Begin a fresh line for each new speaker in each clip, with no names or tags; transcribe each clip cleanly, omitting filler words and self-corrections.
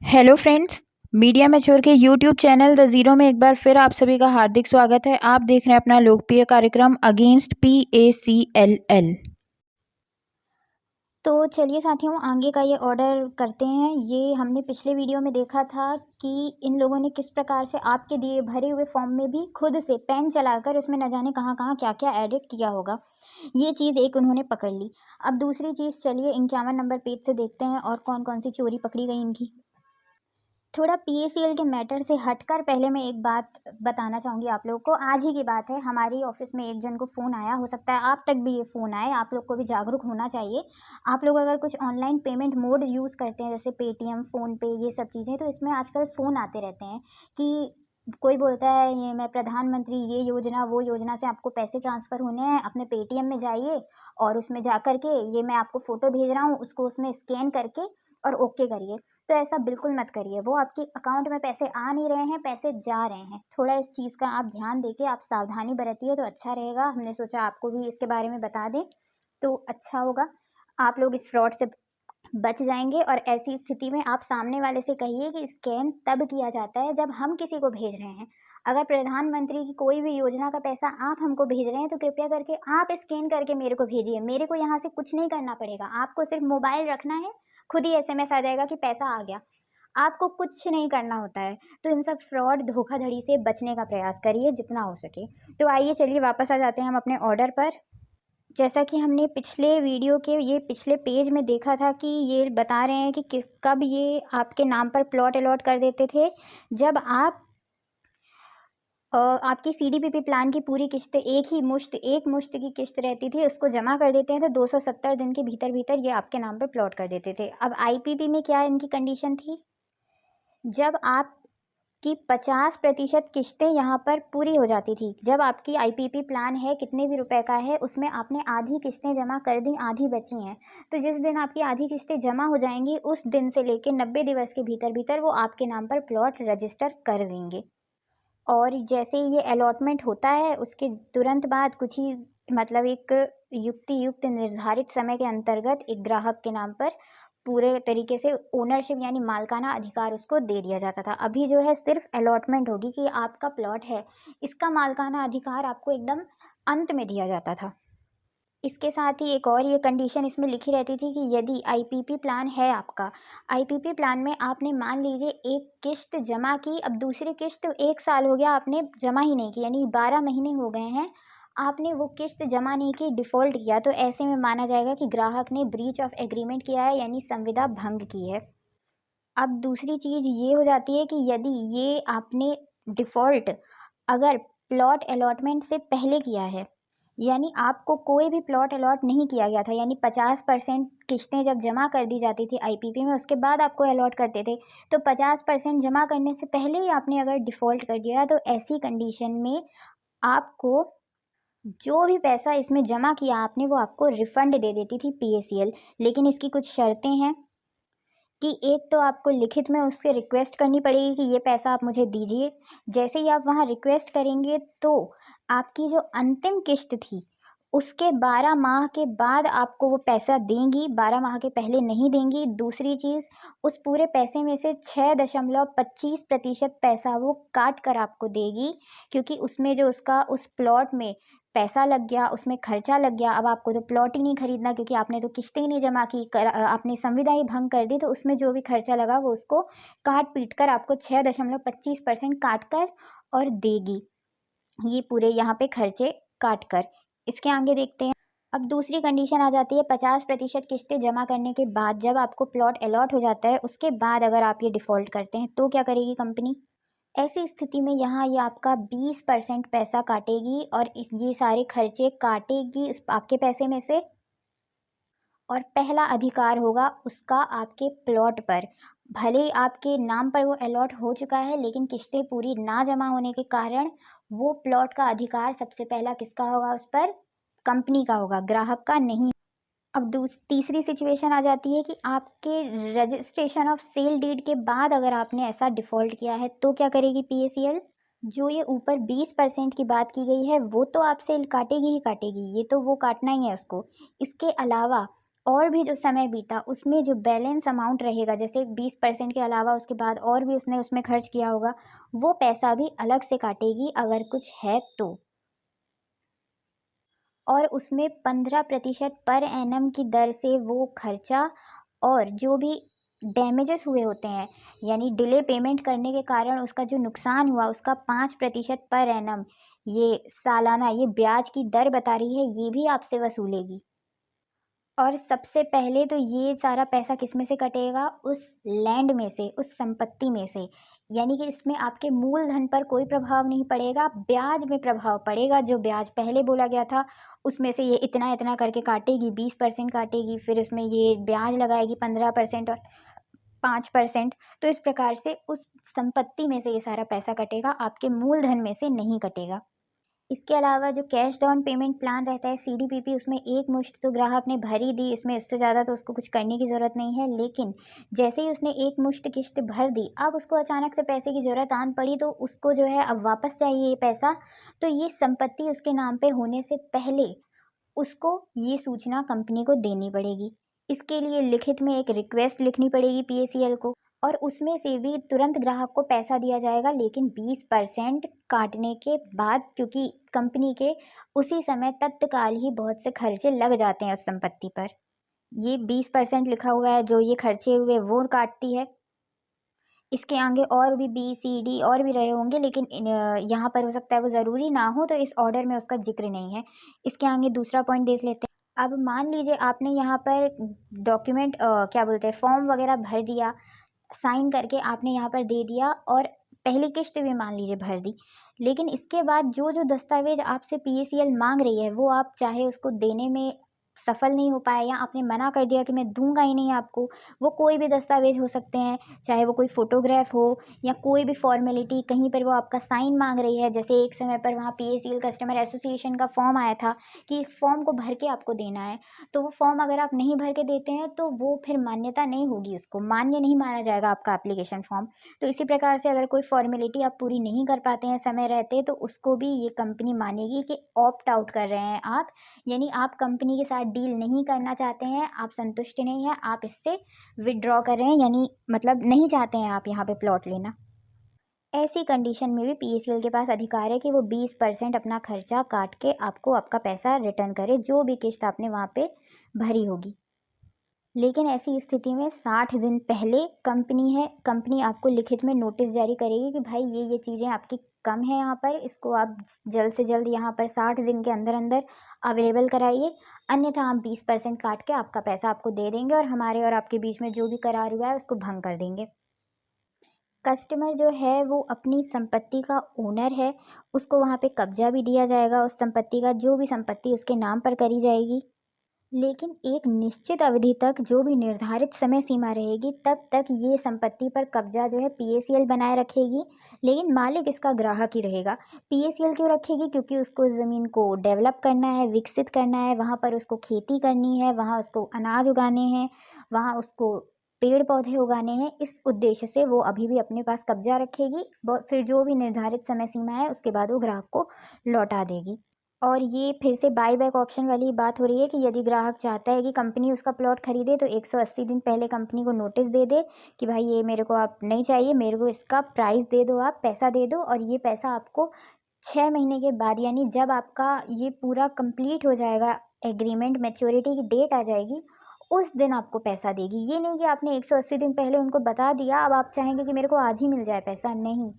Hello friends. Media mature के YouTube channel the zero में एक बार फिर आप सभी का हार्दिक स्वागत है। आप देख रहे हैं अपना लोकप्रिय कार्यक्रम अगेंस्ट PACLL।
तो चलिए साथियों, आगे का ये ऑर्डर करते हैं। ये हमने पिछले वीडियो में देखा था कि इन लोगों ने किस प्रकार से आपके दिए भरे हुए फॉर्म में भी खुद से पेन चलाकर उसमें न जाने कहाँ कहाँ क्या क्या एडिट किया होगा। ये चीज़ एक उन्होंने पकड़ ली। अब दूसरी चीज़, चलिए 51 नंबर पेज से देखते हैं और कौन कौन सी चोरी पकड़ी गई इनकी। थोड़ा PACL के मैटर से हटकर पहले मैं एक बात बताना चाहूँगी आप लोगों को। आज ही की बात है, हमारी ऑफिस में एक जन को फ़ोन आया, हो सकता है आप तक भी ये फ़ोन आए। आप लोग को भी जागरूक होना चाहिए। आप लोग अगर कुछ ऑनलाइन पेमेंट मोड यूज़ करते हैं, जैसे पेटीएम, फ़ोनपे, ये सब चीज़ें, तो इसमें आजकल फ़ोन आते रहते हैं कि कोई बोलता है ये मैं प्रधानमंत्री ये योजना वो योजना से आपको पैसे ट्रांसफ़र होने हैं, अपने पेटीएम में जाइए और उसमें जा कर के ये मैं आपको फ़ोटो भेज रहा हूँ, उसको उसमें स्कैन करके और ओके करिए। तो ऐसा बिल्कुल मत करिए। वो आपके अकाउंट में पैसे आ नहीं रहे हैं, पैसे जा रहे हैं। थोड़ा इस चीज़ का आप ध्यान देके आप सावधानी बरतिए तो अच्छा रहेगा। हमने सोचा आपको भी इसके बारे में बता दें तो अच्छा होगा। आप लोग इस फ्रॉड से बच जाएंगे। और ऐसी स्थिति में आप सामने वाले से कहिए कि स्कैन तब किया जाता है जब हम किसी को भेज रहे हैं। अगर प्रधानमंत्री की कोई भी योजना का पैसा आप हमको भेज रहे हैं तो कृपया करके आप स्कैन करके मेरे को भेजिए। मेरे को यहाँ से कुछ नहीं करना पड़ेगा। आपको सिर्फ मोबाइल रखना है, खुद ही SMS आ जाएगा कि पैसा आ गया। आपको कुछ नहीं करना होता है। तो इन सब फ्रॉड धोखाधड़ी से बचने का प्रयास करिए जितना हो सके। तो आइए चलिए वापस आ जाते हैं हम अपने ऑर्डर पर। जैसा कि हमने पिछले वीडियो के ये पिछले पेज में देखा था कि ये बता रहे हैं कि कब ये आपके नाम पर प्लॉट अलॉट कर देते थे, जब आप आपकी CDPP प्लान की पूरी किस्तें एक मुश्त की किस्त रहती थी, उसको जमा कर देते हैं तो 270 दिन के भीतर भीतर ये आपके नाम पर प्लॉट कर देते थे। अब IPP में क्या इनकी कंडीशन थी, जब आपकी 50% किस्तें यहाँ पर पूरी हो जाती थी। जब आपकी IPP प्लान है कितने भी रुपए का है, उसमें आपने आधी किस्तें जमा कर दी, आधी बची हैं, तो जिस दिन आपकी आधी किस्तें जमा हो जाएंगी उस दिन से लेकर 90 दिवस के भीतर भीतर वो आपके नाम पर प्लॉट रजिस्टर कर देंगे। और जैसे ही ये अलॉटमेंट होता है उसके तुरंत बाद कुछ ही मतलब एक युक्त निर्धारित समय के अंतर्गत एक ग्राहक के नाम पर पूरे तरीके से ओनरशिप यानी मालिकाना अधिकार उसको दे दिया जाता था। अभी जो है सिर्फ अलॉटमेंट होगी कि आपका प्लॉट है, इसका मालिकाना अधिकार आपको एकदम अंत में दिया जाता था। इसके साथ ही एक और ये कंडीशन इसमें लिखी रहती थी कि यदि IPP प्लान है आपका, IPP प्लान में आपने मान लीजिए एक किस्त जमा की, अब दूसरी किस्त 1 साल हो गया आपने जमा ही नहीं की, यानी 12 महीने हो गए हैं, आपने वो किस्त जमा नहीं की, डिफ़ॉल्ट किया, तो ऐसे में माना जाएगा कि ग्राहक ने ब्रीच ऑफ एग्रीमेंट किया है, यानी संविदा भंग की है। अब दूसरी चीज़ ये हो जाती है कि यदि ये आपने डिफ़ॉल्ट अगर प्लॉट अलॉटमेंट से पहले किया है, यानी आपको कोई भी प्लॉट अलॉट नहीं किया गया था, यानी 50% किस्तें जब जमा कर दी जाती थी IPP में, उसके बाद आपको अलॉट करते थे, तो 50% जमा करने से पहले ही आपने अगर डिफ़ॉल्ट कर दिया, तो ऐसी कंडीशन में आपको जो भी पैसा इसमें जमा किया आपने, वो आपको रिफ़ंड दे देती थी PACL। लेकिन इसकी कुछ शर्तें हैं कि एक तो आपको लिखित में उससे रिक्वेस्ट करनी पड़ेगी कि ये पैसा आप मुझे दीजिए। जैसे ही आप वहाँ रिक्वेस्ट करेंगे तो आपकी जो अंतिम किस्त थी उसके 12 माह के बाद आपको वो पैसा देंगी, 12 माह के पहले नहीं देंगी। दूसरी चीज़, उस पूरे पैसे में से 6.25% पैसा वो काट कर आपको देगी, क्योंकि उसमें जो उसका उस प्लॉट में पैसा लग गया, उसमें खर्चा लग गया। अब आपको तो प्लॉट ही नहीं खरीदना क्योंकि आपने तो किस्तें ही नहीं जमा की, आपने संविदा ही भंग कर दी, तो उसमें जो भी खर्चा लगा वो उसको काट पीट कर आपको 6.25% काट कर और देगी, ये पूरे यहाँ पे खर्चे काट कर। इसके आगे देखते हैं। अब दूसरी कंडीशन आ जाती है 50% किस्तें जमा करने के बाद, जब आपको प्लॉट अलॉट हो जाता है उसके बाद अगर आप ये डिफ़ॉल्ट करते हैं तो क्या करेगी कंपनी। ऐसी स्थिति में यहाँ ये आपका 20% पैसा काटेगी और ये सारे खर्चे काटेगी उस आपके पैसे में से, और पहला अधिकार होगा उसका आपके प्लॉट पर। भले ही आपके नाम पर वो अलॉट हो चुका है, लेकिन किस्तें पूरी ना जमा होने के कारण वो प्लॉट का अधिकार सबसे पहला किसका होगा उस पर, कंपनी का होगा, ग्राहक का नहीं। अब तीसरी सिचुएशन आ जाती है कि आपके रजिस्ट्रेशन ऑफ सेल डीड के बाद अगर आपने ऐसा डिफ़ॉल्ट किया है तो क्या करेगी PACL। जो ये ऊपर 20% की बात की गई है वो तो आपसे काटेगी ही काटेगी, ये तो वो काटना ही है उसको। इसके अलावा और भी जो समय बीता उसमें जो बैलेंस अमाउंट रहेगा, जैसे 20% के अलावा उसके बाद और भी उसने उसमें खर्च किया होगा, वो पैसा भी अलग से काटेगी अगर कुछ है तो। और उसमें 15% पर एनम की दर से वो खर्चा और जो भी डैमेजेस हुए होते हैं, यानी डिले पेमेंट करने के कारण उसका जो नुकसान हुआ उसका 5% पर एनम, ये सालाना ये ब्याज की दर बता रही है, ये भी आपसे वसूलेगी। और सबसे पहले तो ये सारा पैसा किस में से कटेगा? उस लैंड में से, उस संपत्ति में से। यानी कि इसमें आपके मूलधन पर कोई प्रभाव नहीं पड़ेगा, ब्याज में प्रभाव पड़ेगा। जो ब्याज पहले बोला गया था, उसमें से ये इतना-इतना करके काटेगी, 20% काटेगी, फिर उसमें ये ब्याज लगाएगी 15% और 5%। तो इस प्रकार से उस संपत्ति में से ये सारा पैसा कटेगा, आपके मूलधन में से नहीं कटेगा। इसके अलावा जो कैश डाउन पेमेंट प्लान रहता है सीडीपीपी, उसमें एक मुश्त तो ग्राहक ने भर ही दी, इसमें उससे ज़्यादा तो उसको कुछ करने की ज़रूरत नहीं है। लेकिन जैसे ही उसने एक मुश्त किश्त भर दी, अब उसको अचानक से पैसे की ज़रूरत आन पड़ी, तो उसको जो है अब वापस चाहिए ये पैसा। तो ये संपत्ति उसके नाम पे होने से पहले उसको ये सूचना कंपनी को देनी पड़ेगी। इसके लिए लिखित में एक रिक्वेस्ट लिखनी पड़ेगी पीएसीएल को, और उसमें से भी तुरंत ग्राहक को पैसा दिया जाएगा, लेकिन 20% काटने के बाद, क्योंकि कंपनी के उसी समय तत्काल ही बहुत से खर्चे लग जाते हैं उस संपत्ति पर। ये 20% लिखा हुआ है, जो ये खर्चे हुए वो काटती है। इसके आगे और भी बी, सी, डी और भी रहे होंगे, लेकिन यहाँ पर हो सकता है वो ज़रूरी ना हो, तो इस ऑर्डर में उसका ज़िक्र नहीं है। इसके आगे दूसरा पॉइंट देख लेते हैं। अब मान लीजिए आपने यहाँ पर डॉक्यूमेंट क्या बोलते हैं, फॉर्म वगैरह भर दिया, साइन करके आपने यहाँ पर दे दिया, और पहली किश्त भी मान लीजिए भर दी। लेकिन इसके बाद जो दस्तावेज़ आपसे पीएसीएल माँग रही है, वो आप चाहे उसको देने में सफल नहीं हो पाए, या आपने मना कर दिया कि मैं दूँगा ही नहीं आपको। वो कोई भी दस्तावेज़ हो सकते हैं, चाहे वो कोई फ़ोटोग्राफ हो या कोई भी फ़ॉर्मेलिटी, कहीं पर वो आपका साइन माँग रही है। जैसे एक समय पर वहाँ पीएसीएल कस्टमर एसोसिएशन का फॉर्म आया था कि इस फॉर्म को भर के आपको देना है। तो वो फॉर्म अगर आप नहीं भर के देते हैं, तो वो फिर मान्यता नहीं होगी, उसको मान्य नहीं माना जाएगा आपका एप्लीकेशन फॉर्म। तो इसी प्रकार से अगर कोई फ़ॉर्मेलिटी आप पूरी नहीं कर पाते हैं समय रहते, तो उसको भी ये कंपनी मानेगी कि ऑप्ट आउट कर रहे हैं आप, यानी आप कंपनी के साथ डील नहीं करना चाहते हैं, आप संतुष्ट नहीं हैं, आप इससे विथड्रॉ कर रहे हैं, यानी मतलब नहीं चाहते हैं आप यहाँ पे प्लॉट लेना। ऐसी कंडीशन में भी पीएसीएल के पास अधिकार है कि वो 20% अपना खर्चा काट के आपको आपका पैसा रिटर्न करे, जो भी किश्त आपने वहाँ पे भरी होगी। लेकिन ऐसी स्थिति में 60 दिन पहले कंपनी आपको लिखित में नोटिस जारी करेगी कि भाई ये चीज़ें आपकी कम है यहाँ पर, इसको आप जल्द से जल्द यहाँ पर 60 दिन के अंदर अंदर अवेलेबल कराइए, अन्यथा हम 20% काट के आपका पैसा आपको दे देंगे और हमारे और आपके बीच में जो भी करार हुआ है उसको भंग कर देंगे। कस्टमर जो है वो अपनी संपत्ति का ओनर है, उसको वहाँ पे कब्जा भी दिया जाएगा उस संपत्ति का, जो भी संपत्ति उसके नाम पर करी जाएगी। लेकिन एक निश्चित अवधि तक, जो भी निर्धारित समय सीमा रहेगी, तब तक ये संपत्ति पर कब्जा जो है पीएसीएल बनाए रखेगी, लेकिन मालिक इसका ग्राहक ही रहेगा। पीएसीएल क्यों रखेगी? क्योंकि उसको ज़मीन को डेवलप करना है, विकसित करना है, वहाँ पर उसको खेती करनी है, वहाँ उसको अनाज उगाने हैं, वहाँ उसको पेड़ पौधे उगाने हैं। इस उद्देश्य से वो अभी भी अपने पास कब्जा रखेगी, फिर जो भी निर्धारित समय सीमा है उसके बाद वो ग्राहक को लौटा देगी। और ये फिर से बाय बैक ऑप्शन वाली बात हो रही है कि यदि ग्राहक चाहता है कि कंपनी उसका प्लॉट खरीदे, तो 180 दिन पहले कंपनी को नोटिस दे दे कि भाई ये मेरे को आप नहीं चाहिए, मेरे को इसका प्राइस दे दो, आप पैसा दे दो, और ये पैसा आपको 6 महीने के बाद, यानी जब आपका ये पूरा कंप्लीट हो जाएगा, एग्रीमेंट मैच्योरिटी की डेट आ जाएगी, उस दिन आपको पैसा देगी। ये नहीं कि आपने 180 दिन पहले उनको बता दिया, अब आप चाहेंगे कि मेरे को आज ही मिल जाए पैसा, नहीं।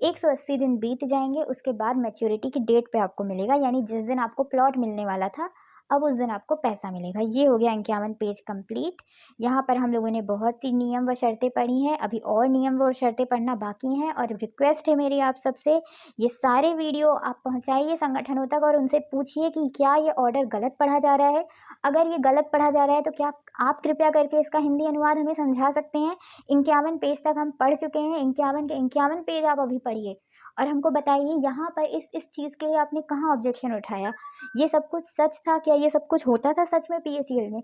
180 दिन बीत जाएंगे, उसके बाद मैच्योरिटी की डेट पे आपको मिलेगा, यानी जिस दिन आपको प्लॉट मिलने वाला था, अब उस दिन आपको पैसा मिलेगा। ये हो गया 51 पेज कंप्लीट। यहाँ पर हम लोगों ने बहुत सी नियम व शर्तें पढ़ी हैं, अभी और नियम व शर्तें पढ़ना बाकी हैं, और रिक्वेस्ट है मेरी आप सबसे, ये सारे वीडियो आप पहुँचाइए संगठनों तक और उनसे पूछिए कि क्या ये ऑर्डर गलत पढ़ा जा रहा है। अगर ये गलत पढ़ा जा रहा है, तो क्या आप कृपया करके इसका हिंदी अनुवाद हमें समझा सकते हैं? 51 पेज तक हम पढ़ चुके हैं, 51 के 51 पेज आप अभी पढ़िए और हमको बताइए यहाँ पर इस चीज़ के लिए आपने कहाँ ऑब्जेक्शन उठाया। ये सब कुछ सच था क्या? ये सब कुछ होता था सच में पीएसीएल में?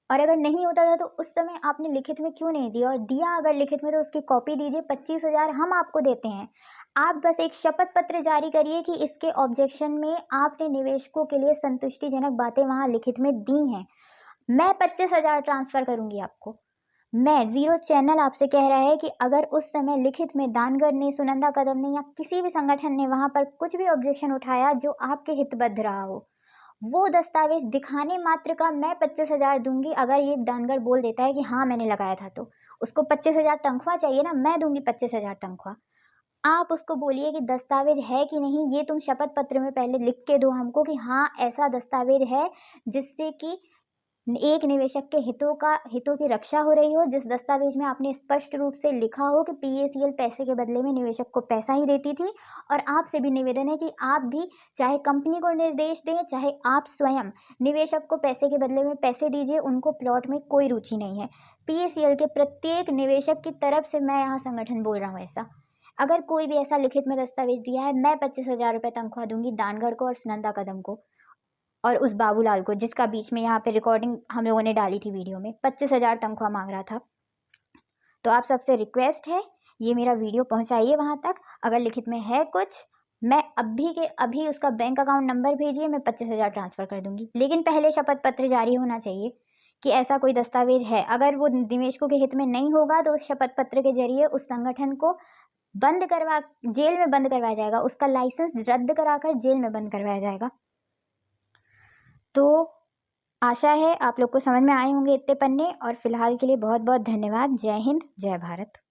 और अगर नहीं होता था, तो उस समय आपने लिखित में क्यों नहीं दिया? और दिया अगर लिखित में, तो उसकी कॉपी दीजिए, 25,000 हम आपको देते हैं। आप बस एक शपथ पत्र जारी करिए कि इसके ऑब्जेक्शन में आपने निवेशकों के लिए संतुष्टिजनक बातें वहाँ लिखित में दी हैं। मैं 25,000 ट्रांसफ़र करूँगी आपको। मैं ज़ीरो चैनल आपसे कह रहा है कि अगर उस समय लिखित में दानगढ़ ने, सुनंदा कदम ने या किसी भी संगठन ने वहाँ पर कुछ भी ऑब्जेक्शन उठाया जो आपके हितबद्ध रहा हो, वो दस्तावेज़ दिखाने मात्र का मैं 25,000 दूँगी। अगर ये दानगढ़ बोल देता है कि हाँ मैंने लगाया था, तो उसको 25,000 तनख्वाह चाहिए ना, मैं दूँगी 25,000 तनख्वाह। आप उसको बोलिए कि दस्तावेज है कि नहीं, ये तुम शपथ पत्र में पहले लिख के दो हमको कि हाँ ऐसा दस्तावेज है जिससे कि एक निवेशक के हितों की रक्षा हो रही हो, जिस दस्तावेज में आपने स्पष्ट रूप से लिखा हो कि पीएसीएल पैसे के बदले में निवेशक को पैसा ही देती थी। और आपसे भी निवेदन है कि आप भी चाहे कंपनी को निर्देश दें, चाहे आप स्वयं निवेशक को पैसे के बदले में पैसे दीजिए, उनको प्लॉट में कोई रुचि नहीं है। पीएसीएल के प्रत्येक निवेशक की तरफ से मैं यहाँ संगठन बोल रहा हूँ ऐसा। अगर कोई भी ऐसा लिखित में दस्तावेज दिया है, मैं 25,000 रुपये तनख्वाह दूंगी दानगढ़ को और सुनंदा कदम को और उस बाबूलाल को, जिसका बीच में यहाँ पे रिकॉर्डिंग हम लोगों ने डाली थी वीडियो में, 25,000 तनख्वाह मांग रहा था। तो आप सबसे रिक्वेस्ट है, ये मेरा वीडियो पहुँचाइए वहाँ तक। अगर लिखित में है कुछ, मैं अभी के अभी उसका बैंक अकाउंट नंबर भेजिए, मैं 25,000 ट्रांसफ़र कर दूंगी। लेकिन पहले शपथ पत्र जारी होना चाहिए कि ऐसा कोई दस्तावेज है। अगर वो निवेशकों के हित में नहीं होगा तो उस शपथ पत्र के जरिए उस संगठन को जेल में बंद करवाया जाएगा, उसका लाइसेंस रद्द कराकर जेल में बंद करवाया जाएगा। तो आशा है आप लोग को समझ में आए होंगे इतने पन्ने, और फिलहाल के लिए बहुत बहुत धन्यवाद। जय हिंद, जय भारत।